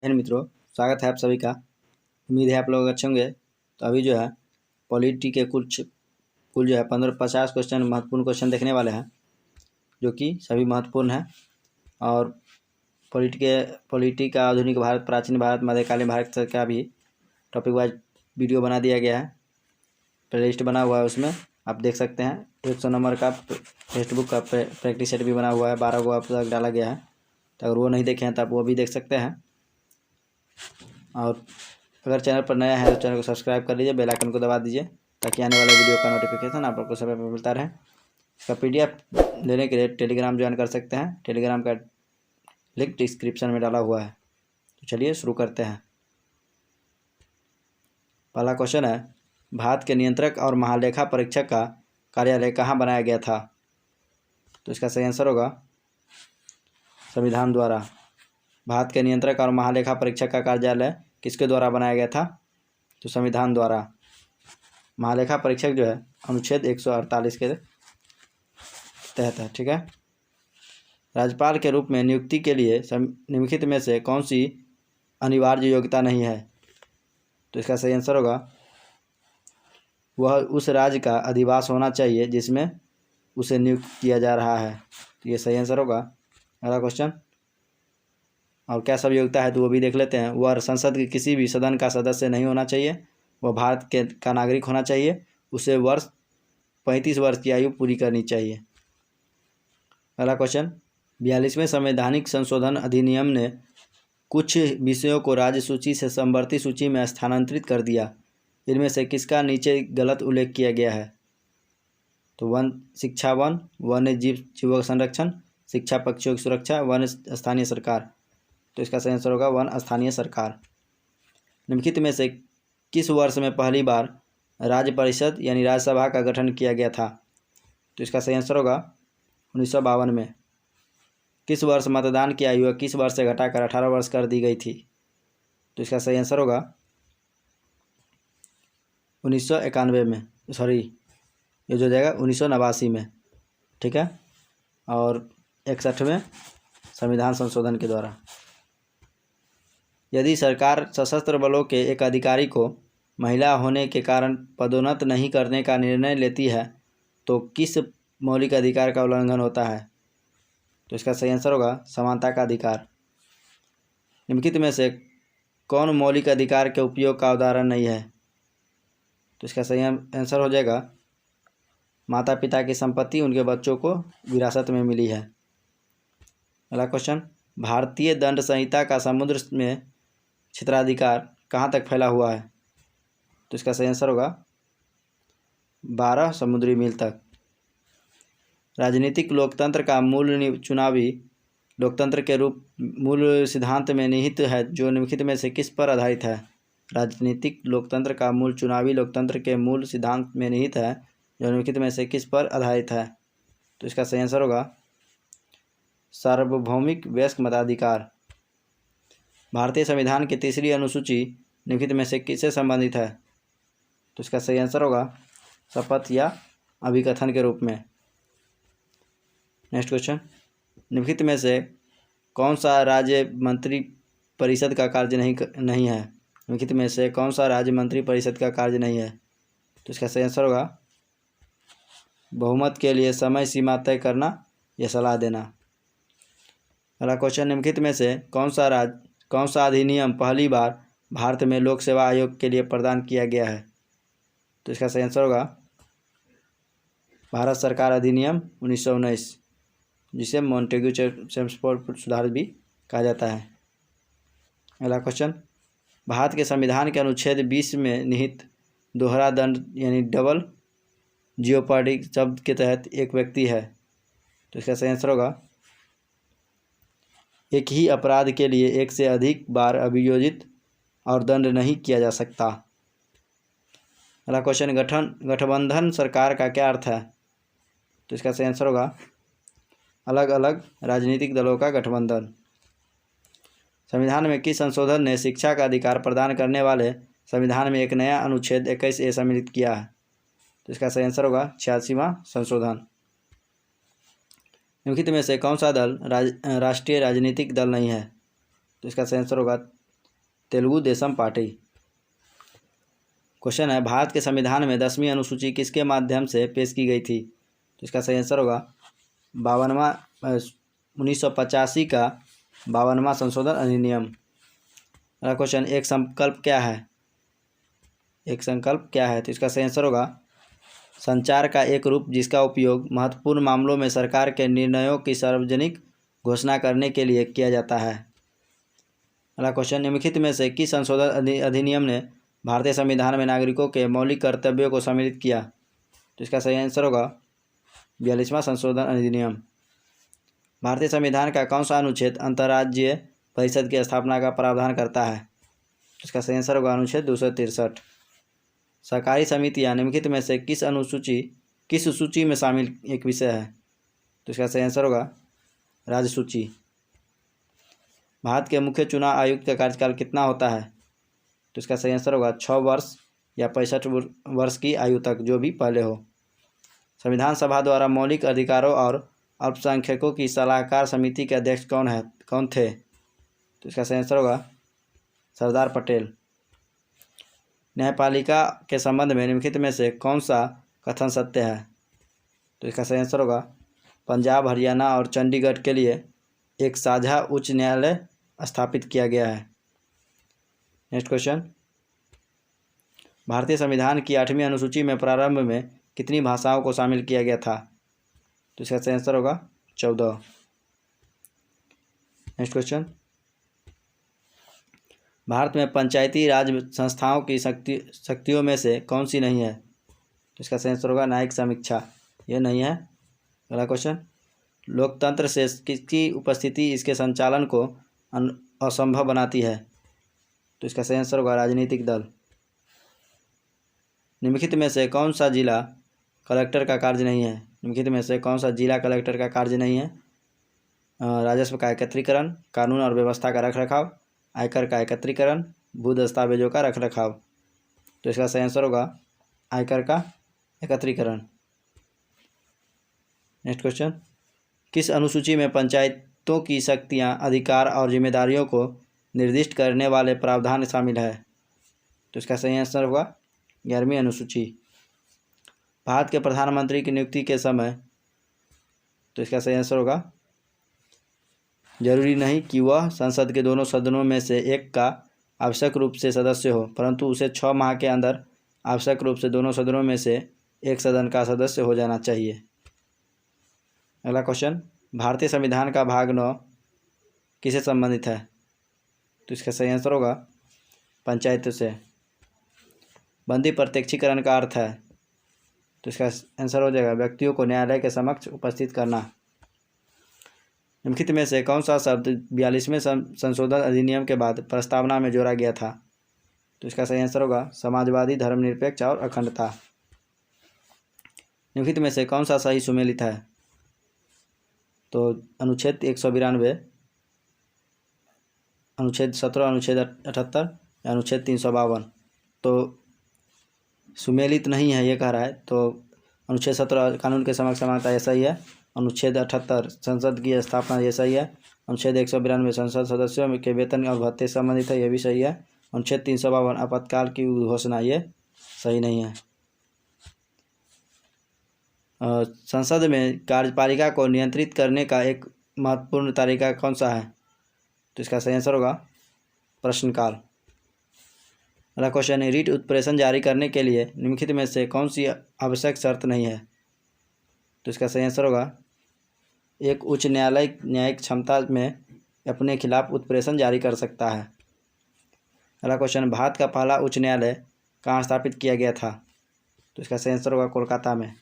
मित्रों, स्वागत है आप सभी का। उम्मीद है आप लोग अच्छे होंगे। तो अभी जो है पॉलिटी के कुल जो है 50 क्वेश्चन महत्वपूर्ण क्वेश्चन देखने वाले हैं, जो कि सभी महत्वपूर्ण हैं। और पॉलिटी का आधुनिक भारत, प्राचीन भारत, मध्यकालीन भारत का भी टॉपिक वाइज वीडियो बना दिया गया है। प्लेलिस्ट बना हुआ है, उसमें आप देख सकते हैं। 100 नंबर का फेसबुक का प्रैक्टिस सेट भी बना हुआ है, 12 को आप तक डाला गया है। तो अगर वो नहीं देखे हैं तो आप वो भी देख सकते हैं। और अगर चैनल पर नया है तो चैनल को सब्सक्राइब कर लीजिए, बेल आइकन को दबा दीजिए ताकि आने वाले वीडियो का नोटिफिकेशन आप लोग को समय पर मिलता रहे। इसका PDF लेने के लिए टेलीग्राम ज्वाइन कर सकते हैं। टेलीग्राम का लिंक डिस्क्रिप्शन में डाला हुआ है। तो चलिए शुरू करते हैं। पहला क्वेश्चन है, भारत के नियंत्रक और महालेखा परीक्षक का कार्यालय कहाँ बनाया गया था? तो इसका सही आंसर होगा संविधान द्वारा। भारत के नियंत्रक और महालेखा परीक्षक का कार्यालय किसके द्वारा बनाया गया था? तो संविधान द्वारा। महालेखा परीक्षक जो है अनुच्छेद 148 के तहत है। ठीक है। राज्यपाल के रूप में नियुक्ति के लिए निम्नलिखित में से कौन सी अनिवार्य योग्यता नहीं है? तो इसका सही आंसर होगा वह उस राज्य का अधिवास होना चाहिए जिसमें उसे नियुक्त किया जा रहा है। तो ये सही आंसर होगा। अगला क्वेश्चन, और क्या सब योग्यता है तो वो भी देख लेते हैं। वह संसद के किसी भी सदन का सदस्य नहीं होना चाहिए। वह भारत का नागरिक होना चाहिए। उसे 35 वर्ष की आयु पूरी करनी चाहिए। अगला क्वेश्चन, 42वें संवैधानिक संशोधन अधिनियम ने कुछ विषयों को राज्य सूची से समवर्ती सूची में स्थानांतरित कर दिया। इनमें से किसका नीचे गलत उल्लेख किया गया है? तो शिक्षा वन, वन्य जीव संरक्षण, शिक्षा पक्षियों की सुरक्षा, वन स्थानीय सरकार। तो इसका सही आंसर होगा वन स्थानीय सरकार। निम्नलिखित में से किस वर्ष में पहली बार राज्य परिषद यानी राज्यसभा का गठन किया गया था? तो इसका सही आंसर होगा 1952 में। किस वर्ष मतदान की आयु 21 वर्ष से घटाकर 18 वर्ष कर दी गई थी? तो इसका सही आंसर होगा 1991 में, सॉरी ये जो जाएगा 1989 में। ठीक है। और 61वें संविधान संशोधन के द्वारा। यदि सरकार सशस्त्र बलों के एक अधिकारी को महिला होने के कारण पदोन्नत नहीं करने का निर्णय लेती है तो किस मौलिक अधिकार का उल्लंघन होता है? तो इसका सही आंसर होगा समानता का अधिकार। निम्नलिखित में से कौन मौलिक अधिकार के उपयोग का उदाहरण नहीं है? तो इसका सही आंसर हो जाएगा माता पिता की संपत्ति उनके बच्चों को विरासत में मिली है। अगला क्वेश्चन, भारतीय दंड संहिता का समुद्र में क्षेत्राधिकार कहाँ तक फैला हुआ है? तो इसका सही आंसर होगा 12 समुद्री मील तक। राजनीतिक लोकतंत्र का मूल चुनावी लोकतंत्र के रूप मूल सिद्धांत में निहित है जो निम्नलिखित में से किस पर आधारित है? राजनीतिक लोकतंत्र का मूल चुनावी लोकतंत्र के मूल सिद्धांत में निहित है जो निम्नलिखित में से किस पर आधारित है? तो इसका सही आंसर होगा सार्वभौमिक वयस्क मताधिकार। भारतीय संविधान की तीसरी अनुसूची निम्नलिखित में से किससे संबंधित है? तो इसका सही आंसर होगा शपथ या अभिकथन के रूप में। नेक्स्ट क्वेश्चन, निम्नलिखित में से कौन सा राज्य मंत्री परिषद का कार्य नहीं है? निम्नलिखित में से कौन सा राज्य मंत्री परिषद का कार्य नहीं है? तो इसका सही आंसर होगा बहुमत के लिए समय सीमा तय करना या सलाह देना। अगला क्वेश्चन, निम्नलिखित में से कौन सा अधिनियम पहली बार भारत में लोक सेवा आयोग के लिए प्रदान किया गया है? तो इसका सही आंसर होगा भारत सरकार अधिनियम 1919, जिसे मॉन्टेग्यू चेम्सफोर्ड सुधार भी कहा जाता है। अगला क्वेश्चन, भारत के संविधान के अनुच्छेद 20 में निहित दोहरा दंड यानी डबल जियोपार्डी शब्द के तहत एक व्यक्ति है। तो इसका सही आंसर होगा एक ही अपराध के लिए एक से अधिक बार अभियोजित और दंड नहीं किया जा सकता। अगला क्वेश्चन, गठबंधन सरकार का क्या अर्थ है? तो इसका सही आंसर होगा अलग अलग राजनीतिक दलों का गठबंधन। संविधान में किस संशोधन ने शिक्षा का अधिकार प्रदान करने वाले संविधान में एक नया अनुच्छेद 21A सम्मिलित किया है? तो इसका सही आंसर होगा 86वां संशोधन। निम्नलिखित में से कौन सा दल राष्ट्रीय राजनीतिक दल नहीं है? तो इसका सही आंसर होगा तेलुगु देशम पार्टी। क्वेश्चन है, भारत के संविधान में 10वीं अनुसूची किसके माध्यम से पेश की गई थी? तो इसका सही आंसर होगा 52वां 1985 का 52वां संशोधन अधिनियम। अगला क्वेश्चन, एक संकल्प क्या है? एक संकल्प क्या है? तो इसका सही आंसर होगा संचार का एक रूप जिसका उपयोग महत्वपूर्ण मामलों में सरकार के निर्णयों की सार्वजनिक घोषणा करने के लिए किया जाता है। अगला क्वेश्चन, निम्नलिखित में से किस संशोधन अधिनियम ने भारतीय संविधान में नागरिकों के मौलिक कर्तव्यों को सम्मिलित किया? तो इसका सही आंसर होगा 42वां संशोधन अधिनियम। भारतीय संविधान का कौन सा अनुच्छेद अंतर्राज्यीय परिषद की स्थापना का प्रावधान करता है? तो इसका सही आंसर होगा अनुच्छेद 263। सहकारी समितियां निम्नलिखित में से किस सूची में शामिल एक विषय है? तो इसका सही आंसर होगा राज्य सूची। भारत के मुख्य चुनाव आयुक्त का कार्यकाल कितना होता है? तो इसका सही आंसर होगा 6 वर्ष या 65 वर्ष की आयु तक, जो भी पहले हो। संविधान सभा द्वारा मौलिक अधिकारों और अल्पसंख्यकों की सलाहकार समिति के अध्यक्ष कौन थे? तो इसका सही आंसर होगा सरदार पटेल। न्यायपालिका के संबंध में निम्नलिखित में से कौन सा कथन सत्य है? तो इसका सही आंसर होगा पंजाब, हरियाणा और चंडीगढ़ के लिए एक साझा उच्च न्यायालय स्थापित किया गया है। नेक्स्ट क्वेश्चन, भारतीय संविधान की 8वीं अनुसूची में प्रारंभ में कितनी भाषाओं को शामिल किया गया था? तो इसका सही आंसर होगा 14। नेक्स्ट क्वेश्चन, भारत में पंचायती राज संस्थाओं की शक्तियों में से कौन सी नहीं है? तो इसका सही आंसर होगा न्यायिक समीक्षा, यह नहीं है। अगला क्वेश्चन, लोकतंत्र से किसकी उपस्थिति इसके संचालन को असंभव बनाती है? तो इसका सही आंसर होगा राजनीतिक दल। निम्नलिखित में से कौन सा जिला कलेक्टर का कार्य नहीं है? निम्नलिखित में से कौन सा जिला कलेक्टर का कार्य नहीं है? राजस्व का एकत्रीकरण, कानून और व्यवस्था का रखरखाव, आयकर का एकत्रीकरण, भू दस्तावेजों का रखरखाव। तो इसका सही आंसर होगा आयकर का एकत्रीकरण। नेक्स्ट क्वेश्चन, किस अनुसूची में पंचायतों की शक्तियां, अधिकार और जिम्मेदारियों को निर्दिष्ट करने वाले प्रावधान शामिल है? तो इसका सही आंसर होगा 11वीं अनुसूची। भारत के प्रधानमंत्री की नियुक्ति के समय, तो इसका सही आंसर होगा जरूरी नहीं कि वह संसद के दोनों सदनों में से एक का आवश्यक रूप से सदस्य हो, परंतु उसे 6 माह के अंदर आवश्यक रूप से दोनों सदनों में से एक सदन का सदस्य हो जाना चाहिए। अगला क्वेश्चन, भारतीय संविधान का भाग 9 किससे संबंधित है? तो इसका सही आंसर होगा पंचायतों से। बंदी प्रत्यक्षीकरण का अर्थ है? तो इसका आंसर हो जाएगा व्यक्तियों को न्यायालय के समक्ष उपस्थित करना। निम्नलिखित में से कौन सा शब्द 42वें संशोधन अधिनियम के बाद प्रस्तावना में जोड़ा गया था? तो इसका सही आंसर होगा समाजवादी, धर्मनिरपेक्ष और अखंडता। निम्नलिखित में से कौन सा सही सुमेलित है? तो अनुच्छेद 192, अनुच्छेद 17, अनुच्छेद 78 या अनुच्छेद 352। तो सुमेलित नहीं है ये कह रहा है, तो अनुच्छेद 17 कानून के समक्ष समानता ऐसा ही है, अनुच्छेद 78 संसद की स्थापना ये सही है, अनुच्छेद 192 संसद सदस्यों के वेतन और भत्ते संबंधित है, ये भी सही है, अनुच्छेद 352 आपातकाल की घोषणा ये सही नहीं है। संसद में कार्यपालिका को नियंत्रित करने का एक महत्वपूर्ण तरीका कौन सा है? तो इसका सही आंसर होगा प्रश्नकाल। अगला क्वेश्चन है, रीट उत्प्रेषण जारी करने के लिए निम्नलिखित में से कौन सी आवश्यक शर्त नहीं है? तो इसका सही आंसर होगा एक उच्च न्यायालय न्यायिक क्षमता में अपने खिलाफ उत्प्रेषण जारी कर सकता है। अगला क्वेश्चन, भारत का पहला उच्च न्यायालय कहाँ स्थापित किया गया था? तो इसका सही आंसर होगा कोलकाता में।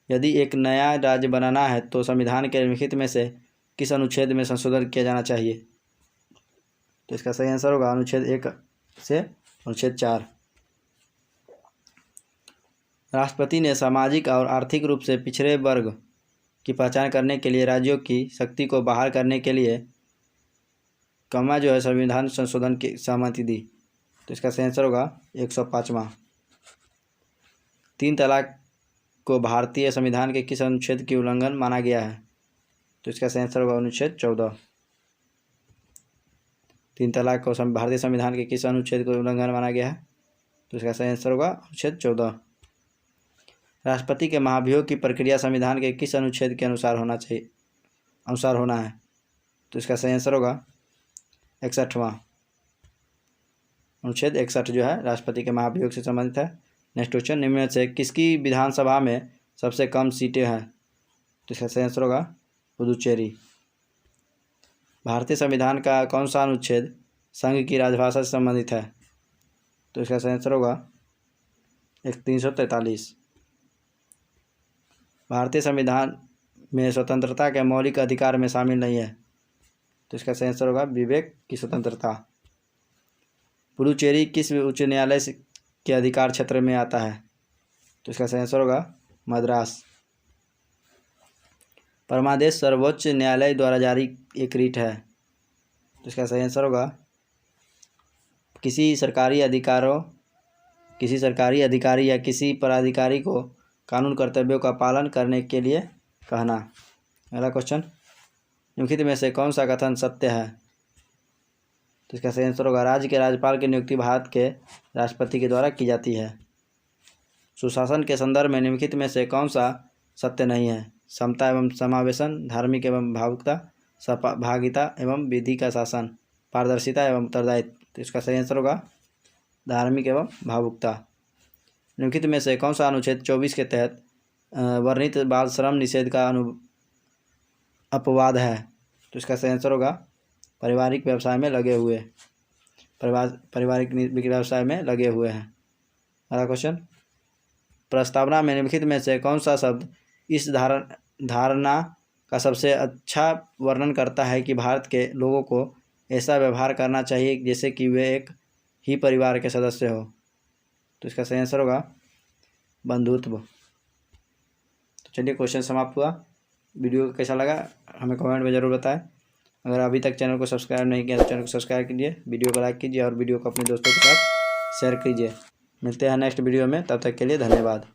यदि एक नया राज्य बनाना है तो संविधान के निम्नलिखित में से किस अनुच्छेद में संशोधन किया जाना चाहिए? तो इसका सही आंसर होगा अनुच्छेद 1 से अनुच्छेद 4। राष्ट्रपति ने सामाजिक और आर्थिक रूप से पिछड़े वर्ग की पहचान करने के लिए राज्यों की शक्ति को बाहर करने के लिए संविधान संशोधन की सहमति दी। तो इसका सही आंसर होगा 105वां। 3 तलाक को भारतीय संविधान के किस अनुच्छेद की उल्लंघन माना गया है? तो इसका सही आंसर होगा अनुच्छेद 14। 3 तलाक को भारतीय संविधान के किस अनुच्छेद को उल्लंघन माना गया है? तो इसका सही आंसर होगा अनुच्छेद 14। राष्ट्रपति के महाभियोग की प्रक्रिया संविधान के किस अनुच्छेद के अनुसार होना है? तो इसका सही आंसर होगा 61वां अनुच्छेद 61 जो है राष्ट्रपति के महाभियोग से संबंधित है। नेक्स्ट क्वेश्चन, निम्न में से किसकी विधानसभा में सबसे कम सीटें हैं? तो इसका सही आंसर होगा पुदुचेरी। भारतीय संविधान का कौन सा अनुच्छेद संघ की राजभाषा से संबंधित है? तो इसका सही आंसर होगा 343। भारतीय संविधान में स्वतंत्रता के मौलिक अधिकार में शामिल नहीं है। तो इसका सही आंसर होगा विवेक की स्वतंत्रता। पुडुचेरी किस उच्च न्यायालय के अधिकार क्षेत्र में आता है? तो इसका सही आंसर होगा मद्रास। परमादेश सर्वोच्च न्यायालय द्वारा जारी एक रीट है। तो इसका सही आंसर होगा किसी सरकारी अधिकारी या किसी पदाधिकारी को कानून कर्तव्यों का पालन करने के लिए कहना। अगला क्वेश्चन, निम्नलिखित में से कौन सा कथन सत्य है? तो इसका सही आंसर होगा राज्य के राज्यपाल की नियुक्ति भारत के राष्ट्रपति के द्वारा की जाती है। सुशासन के संदर्भ में निम्नलिखित में से कौन सा सत्य नहीं है? समता एवं समावेशन, धार्मिक एवं भावुकता, सहभागिता एवं विधि का शासन, पारदर्शिता एवं उत्तरदायित्व। तो इसका सही आंसर होगा धार्मिक एवं भावुकता। निम्नलिखित में से कौन सा अनुच्छेद 24 के तहत वर्णित बाल श्रम निषेध का अपवाद है? तो इसका सही आंसर होगा पारिवारिक व्यवसाय में लगे हुए हैं। अगला क्वेश्चन, प्रस्तावना में निम्नलिखित में से कौन सा शब्द इस धारणा का सबसे अच्छा वर्णन करता है कि भारत के लोगों को ऐसा व्यवहार करना चाहिए जैसे कि वे एक ही परिवार के सदस्य हो? तो इसका सही आंसर होगा बंधुत्व। तो चलिए क्वेश्चन समाप्त हुआ। वीडियो कैसा लगा हमें कमेंट में ज़रूर बताएं। अगर अभी तक चैनल को सब्सक्राइब नहीं किया तो चैनल को सब्सक्राइब कीजिए, वीडियो को लाइक कीजिए और वीडियो को अपने दोस्तों के साथ शेयर कीजिए। मिलते हैं नेक्स्ट वीडियो में, तब तक के लिए धन्यवाद।